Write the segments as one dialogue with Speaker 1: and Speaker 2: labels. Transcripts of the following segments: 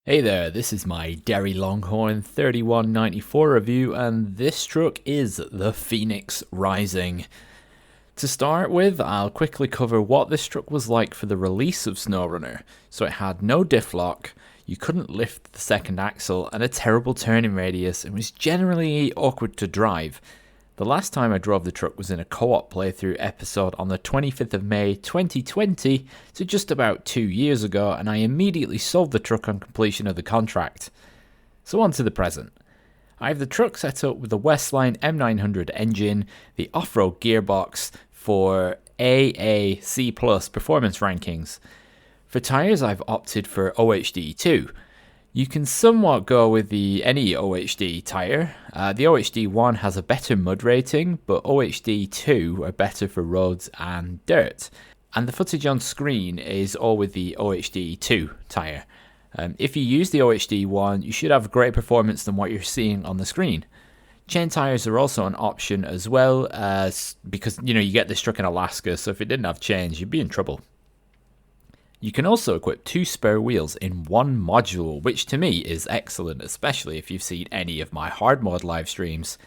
Speaker 1: Hey there, this is my Derry Longhorn 3194 review, and this truck is the Phoenix Rising. To start with, I'll quickly cover what this truck was like for the release of Snowrunner. So it had no diff lock, you couldn't lift the second axle, and a terrible turning radius, and was generally awkward to drive. The last time I drove the truck was in a co-op playthrough episode on the 25th of May 2020, so just about 2 years ago, and I immediately sold the truck on completion of the contract. So on to the present. I have the truck set up with the Westline M900 engine, the off-road gearbox for AAC Plus performance rankings. For tyres I've opted for OHD 2. You can somewhat go with any OHD tyre. The OHD 1 has a better mud rating, but OHD 2 are better for roads and dirt. And the footage on screen is all with the OHD 2 tyre. If you use the OHD 1, you should have greater performance than what you're seeing on the screen. Chain tyres are also an option as well, because you get this truck in Alaska, so if it didn't have chains, you'd be in trouble. You can also equip 2 spare wheels in one module, which to me is excellent, especially if you've seen any of my hard mode live streams.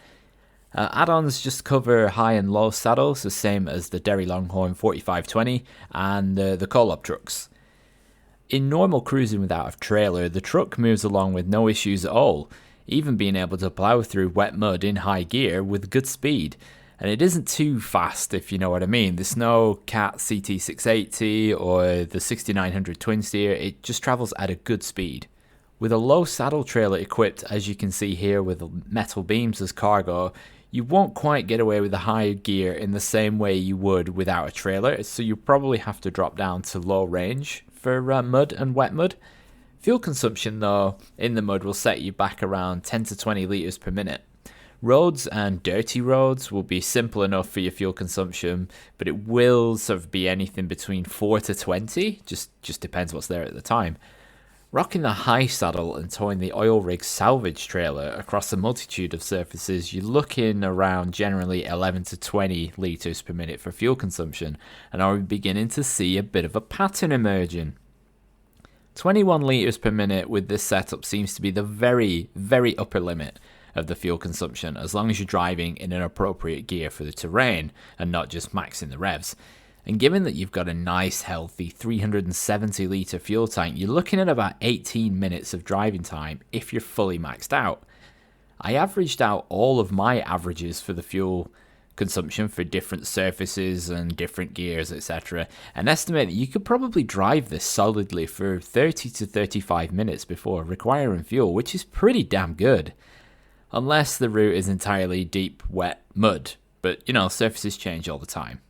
Speaker 1: Add-ons just cover high and low saddles, the same as the Derry Longhorn 4520 and the co-op trucks. In normal cruising without a trailer, the truck moves along with no issues at all, even being able to plough through wet mud in high gear with good speed. And it isn't too fast, if you know what I mean. There's no Cat CT680 or the 6900 twin steer, it just travels at a good speed. With a low saddle trailer equipped, as you can see here, with metal beams as cargo, you won't quite get away with the high gear in the same way you would without a trailer, so you probably have to drop down to low range for mud and wet mud. Fuel consumption though, in the mud will set you back around 10 to 20 litres per minute. Roads and dirty roads will be simple enough for your fuel consumption, but it will sort of be anything between 4 to 20, just depends what's there at the time. Rocking the high saddle and towing the oil rig salvage trailer across a multitude of surfaces, you're looking around generally 11 to 20 litres per minute for fuel consumption, and are beginning to see a bit of a pattern emerging. 21 litres per minute with this setup seems to be the very, very upper limit of the fuel consumption, as long as you're driving in an appropriate gear for the terrain and not just maxing the revs. And given that you've got a nice healthy 370 litre fuel tank, you're looking at about 18 minutes of driving time if you're fully maxed out. I averaged out all of my averages for the fuel consumption for different surfaces and different gears, etc., and estimate that you could probably drive this solidly for 30 to 35 minutes before requiring fuel, which is pretty damn good. Unless the route is entirely deep, wet mud, but surfaces change all the time.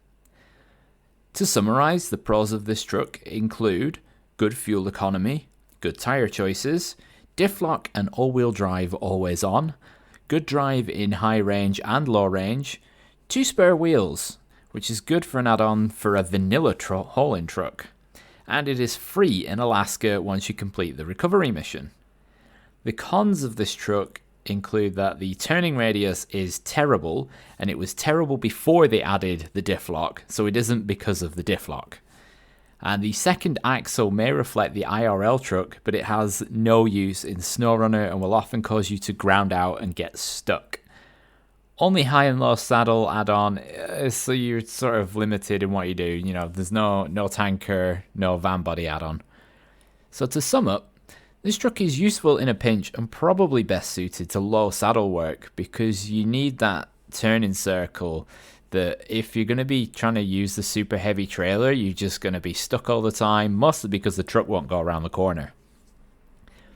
Speaker 1: To summarise, the pros of this truck include good fuel economy, good tyre choices, diff lock and all-wheel drive always on, good drive in high range and low range, 2 spare wheels, which is good for an add-on for a vanilla hauling truck, and it is free in Alaska once you complete the recovery mission. The cons of this truck include that the turning radius is terrible, and it was terrible before they added the diff lock, so it isn't because of the diff lock. And the second axle may reflect the IRL truck, but it has no use in Snowrunner and will often cause you to ground out and get stuck. Only high and low saddle add-on, so you're sort of limited in what you do. There's no tanker, no van body add-on. So to sum up, this truck is useful in a pinch and probably best suited to low saddle work, because you need that turning circle that if you're going to be trying to use the super heavy trailer, you're just going to be stuck all the time, mostly because the truck won't go around the corner.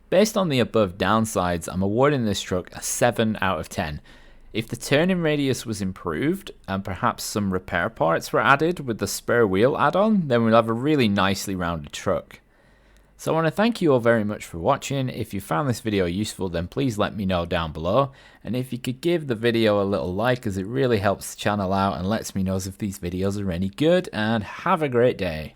Speaker 1: Based on the above downsides, I'm awarding this truck a 7 out of 10. If the turning radius was improved and perhaps some repair parts were added with the spare wheel add-on, then we'll have a really nicely rounded truck. So I want to thank you all very much for watching. If you found this video useful, then please let me know down below. And if you could give the video a little like, as it really helps the channel out and lets me know if these videos are any good. And have a great day.